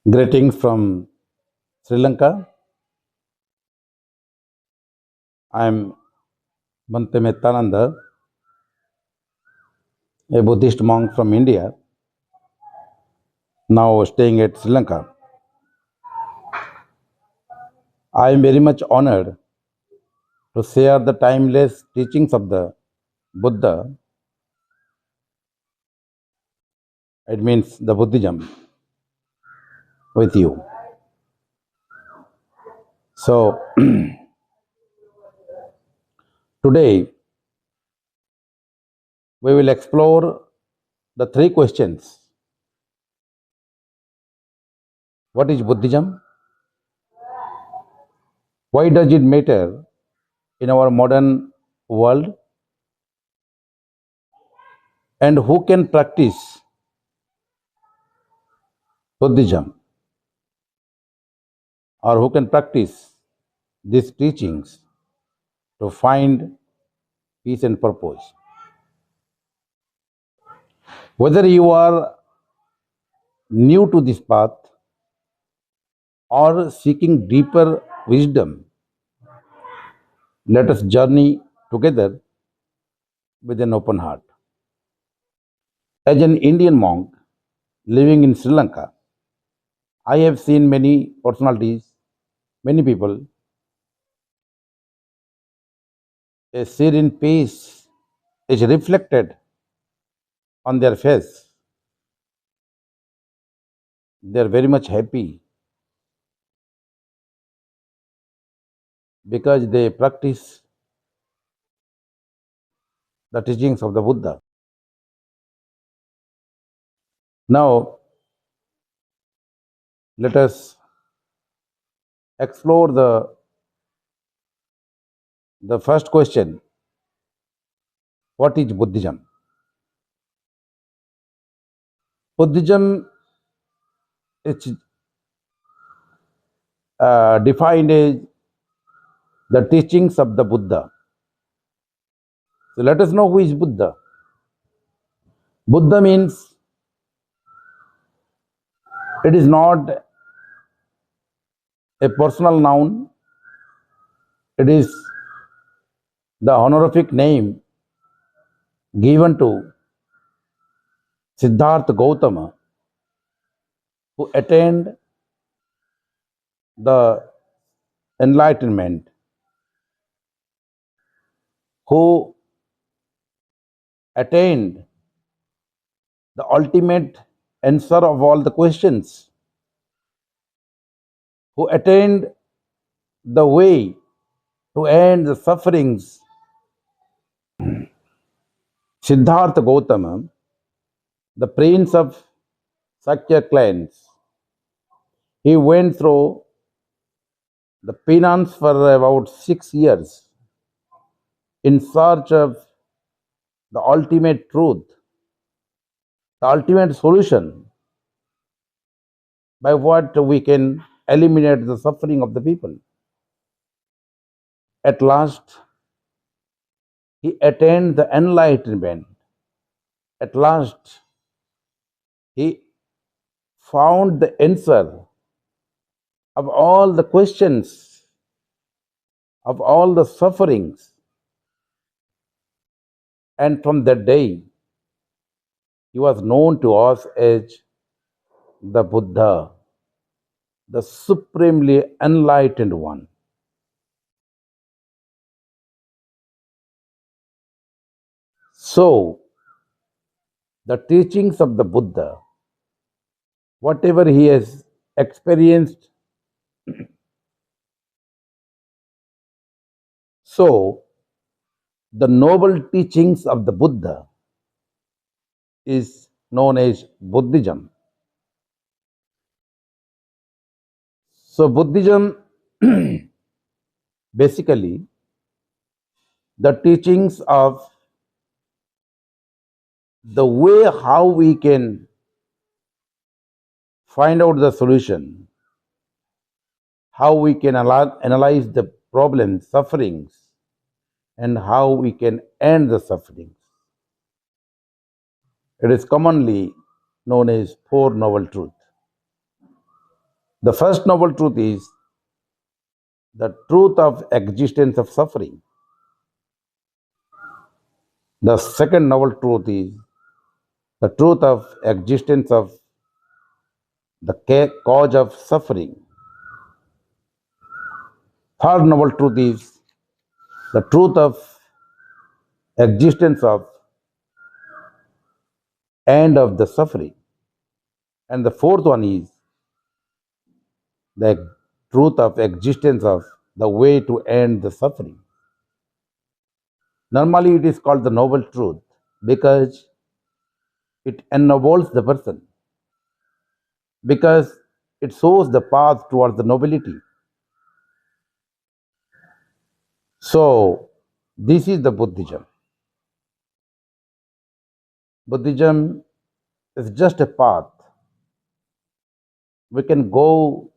Greetings from Sri Lanka. I am Mettananda, a Buddhist monk from India, now staying at Sri Lanka. I am very much honored to share the timeless teachings of the Buddha. It means the Buddhism with you. So, today we will explore the three questions. What is Buddhism? Why does it matter in our modern world? And who can practice Buddhism, or who can practice these teachings to find peace and purpose? Whether you are new to this path or seeking deeper wisdom, let us journey together with an open heart. As an Indian monk living in Sri Lanka, I have seen many personalities, many people. A serene peace is reflected on their face. They are very much happy because they practice the teachings of the Buddha. Now, let us explore the first question. What is Buddhism? Buddhism is defined as the teachings of the Buddha. So let us know who is Buddha. Buddha means it is not a personal noun, it is the honorific name given to Siddhartha Gautama, who attained the enlightenment, who attained the ultimate answer of all the questions, who attained the way to end the sufferings. Siddhartha Gautama, the prince of Sakya clans, he went through the penance for about 6 years in search of the ultimate truth, the ultimate solution by what we can eliminate the suffering of the people. At last, he attained the enlightenment. At last, he found the answer of all the questions, of all the sufferings. And from that day, he was known to us as the Buddha, the supremely enlightened one. So, the teachings of the Buddha, whatever he has experienced, so the noble teachings of the Buddha is known as Buddhism. So Buddhism, basically, the teachings of the way how we can find out the solution, how we can analyze the problems, sufferings, and how we can end the sufferings. It is commonly known as Four Noble Truths. The first noble truth is the truth of existence of suffering. The second noble truth is the truth of existence of the cause of suffering. Third noble truth is the truth of existence of end of the suffering. And the fourth one is the truth of existence of the way to end the suffering. Normally, it is called the noble truth because it ennobles the person, because it shows the path towards the nobility. So, this is the Buddhism. Buddhism is just a path. We can go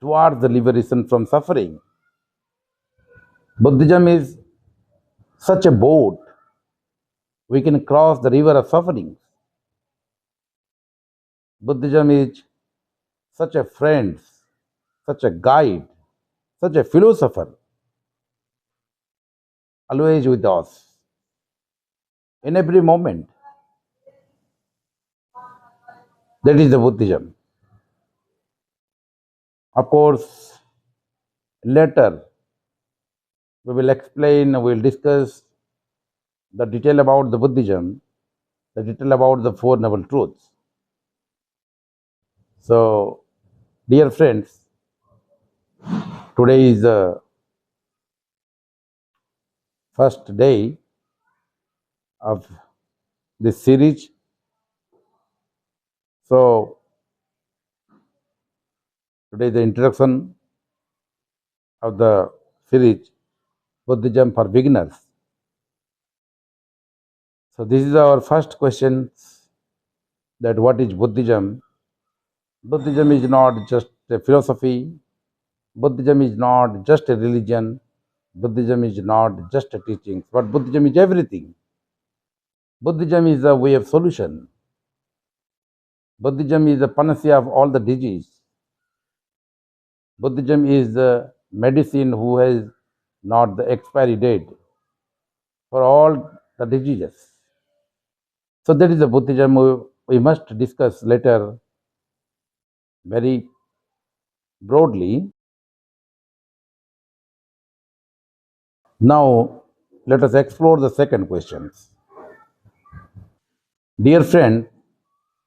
towards the liberation from suffering. Buddhism is such a boat. We can cross the river of suffering. Buddhism is such a friend, such a guide, such a philosopher, always with us, in every moment. That is the Buddhism. Of course, later we will explain, we will discuss the detail about the Buddhism, the detail about the Four Noble Truths. So, dear friends, today is the first day of this series. So, today is the introduction of the series Buddhism for Beginners. So, this is our first question, that what is Buddhism? Buddhism is not just a philosophy. Buddhism is not just a religion. Buddhism is not just a teaching, but Buddhism is everything. Buddhism is a way of solution. Buddhism is the panacea of all the disease. Buddhism is the medicine who has not the expiry date for all the diseases. So that is the Buddhism we must discuss later very broadly. Now let us explore the second question. Dear friend,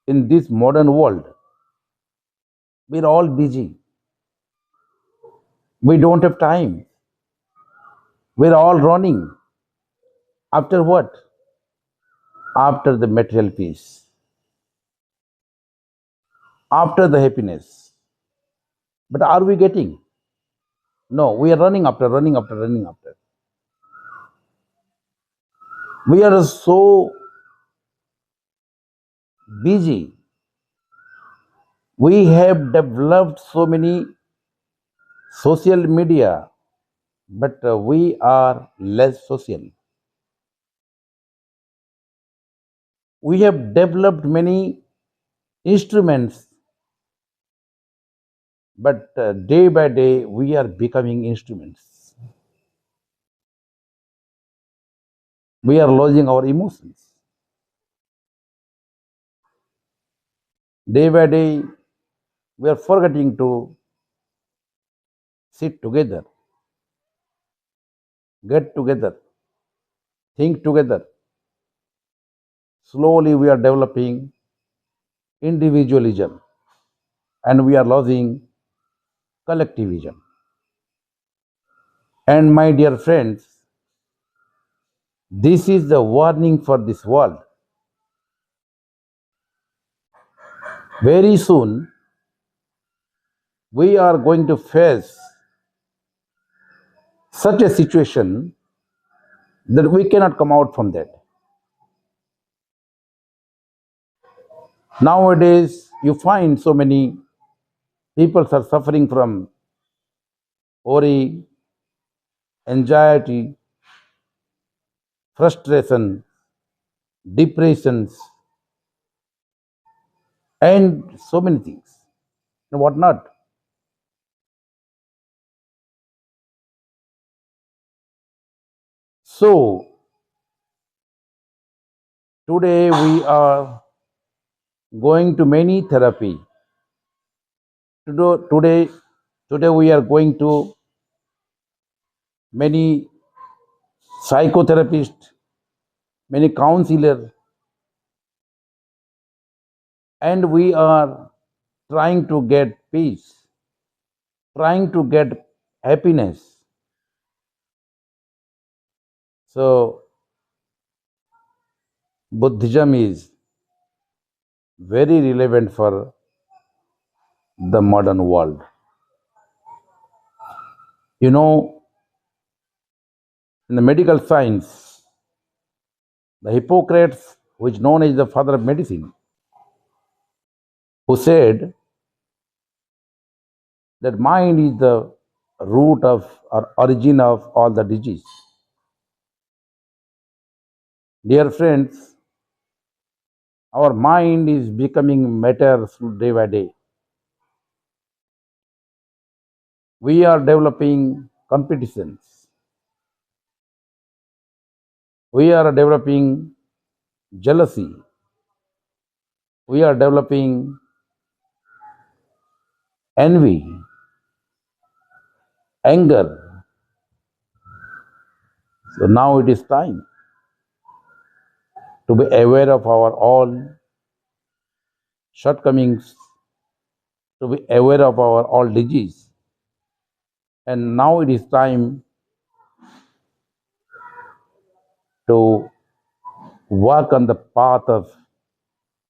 in this modern world, we're all busy. We don't have time. We're all running. After what? After the material peace, after the happiness. But are we getting? No, we are running after, running after, running after. We are so busy. We have developed so many social media, but we are less social. We have developed many instruments, but day by day we are becoming instruments. We are losing our emotions. Day by day we are forgetting to sit together, get together, think together. Slowly we are developing individualism and we are losing collectivism. And my dear friends, this is the warning for this world. Very soon we are going to face such a situation that we cannot come out from that. Nowadays, you find so many people are suffering from worry, anxiety, frustration, depressions, and so many things. and what not. So today we are going to many therapy. Today, today we are going to many psychotherapists, many counselors, and we are trying to get peace, trying to get happiness. So Buddhism is very relevant for the modern world. You know, in the medical science, the Hippocrates, who is known as the father of medicine, who said that mind is the root of or origin of all the disease. Dear friends, our mind is becoming matter day by day. We are developing competitions. We are developing jealousy. We are developing envy, anger. So now it is time to be aware of our all shortcomings, to be aware of our all disease. And now it is time to walk on the path of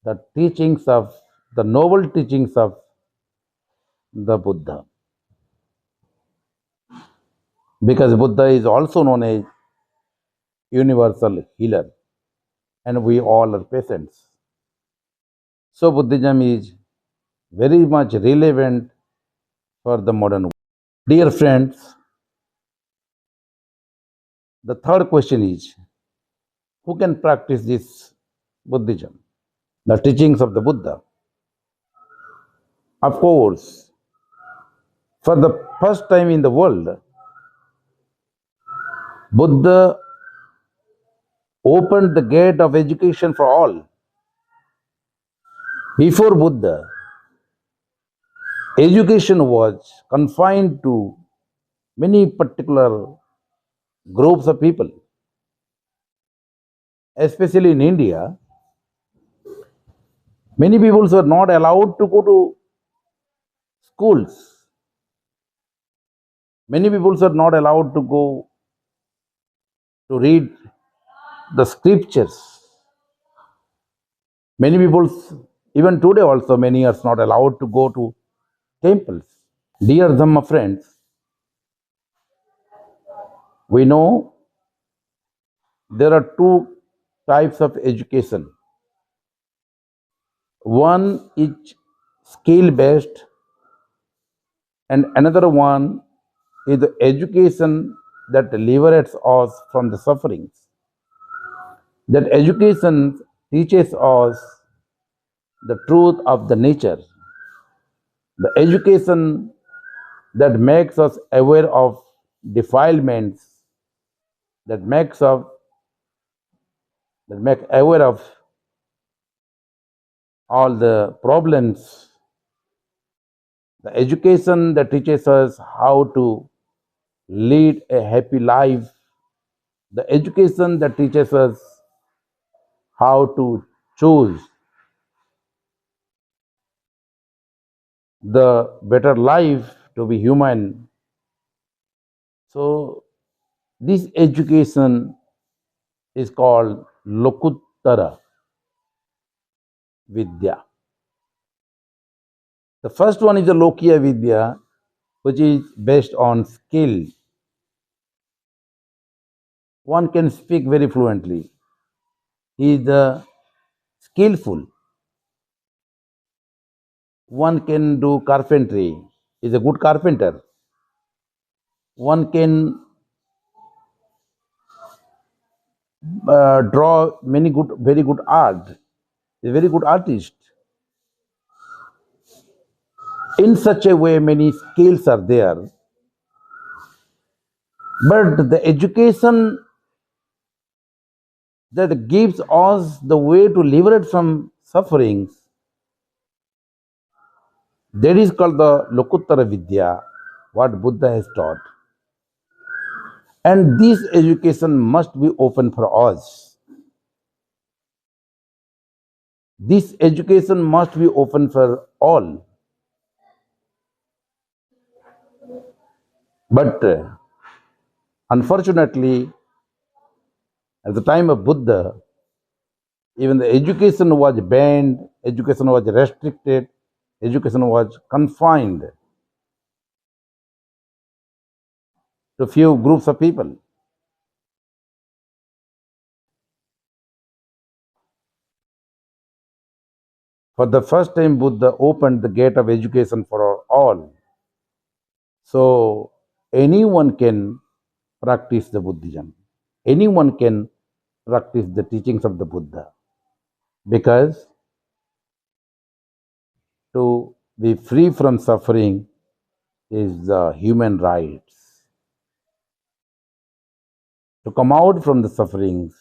the teachings of the noble teachings of the Buddha. Because Buddha is also known as universal healer, and we all are patients. So Buddhism is very much relevant for the modern world. Dear friends, the third question is, who can practice this Buddhism, the teachings of the Buddha? Of course, for the first time in the world, Buddha opened the gate of education for all. Before Buddha, education was confined to many particular groups of people. Especially in India, many people were not allowed to go to schools. Many people were not allowed to go to read the scriptures. Many people, even today also, many are not allowed to go to temples. Dear Dhamma friends, we know there are two types of education. One is skill based, and another one is the education that liberates us from the sufferings. That education teaches us the truth of the nature, the education that makes us aware of defilements, that makes us that make aware of all the problems, the education that teaches us how to lead a happy life, the education that teaches us how to choose the better life to be human. So this education is called Lokuttara Vidya. The first one is the Lokiya Vidya, which is based on skill. One can speak very fluently. He is the skillful. One can do carpentry. He is a good carpenter. One can draw very good art. A very good artist. In such a way, many skills are there, but the education that gives us the way to liberate from sufferings, that is called the Lokuttara Vidya, what Buddha has taught. And this education must be open for us. This education must be open for all. But unfortunately, at the time of Buddha, even the education was banned, education was restricted, education was confined to few groups of people. For the first time, Buddha opened the gate of education for all. So anyone can practice the Buddhism. Anyone can practice the teachings of the Buddha, because to be free from suffering is the human rights. To come out from the sufferings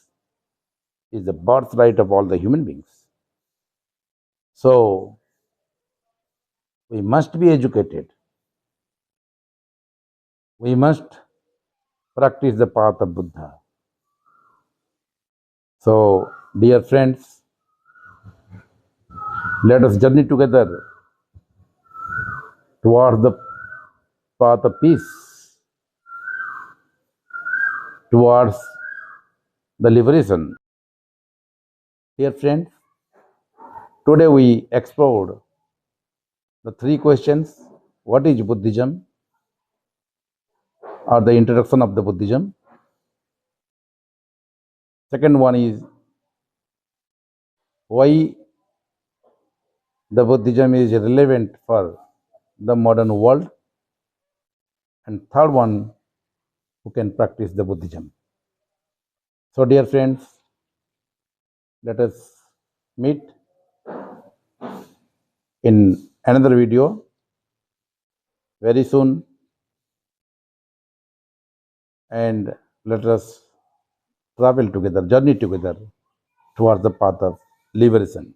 is the birthright of all the human beings. So we must be educated. We must practice the path of Buddha. So, dear friends, let us journey together towards the path of peace, towards the liberation. Dear friends, today we explored the three questions: what is Buddhism, or the introduction of the Buddhism? Second one is why the Buddhism is relevant for the modern world, and third one, who can practice the Buddhism. So, dear friends, let us meet in another video very soon, and let us travel together, journey together towards the path of liberation.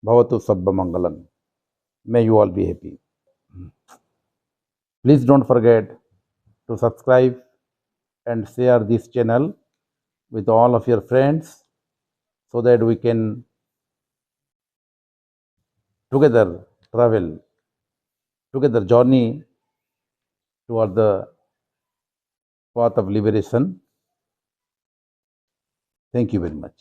Bhavatu Sabba Mangalam. May you all be happy. Please don't forget to subscribe and share this channel with all of your friends, so that we can together travel, together journey toward the path of liberation. Thank you very much.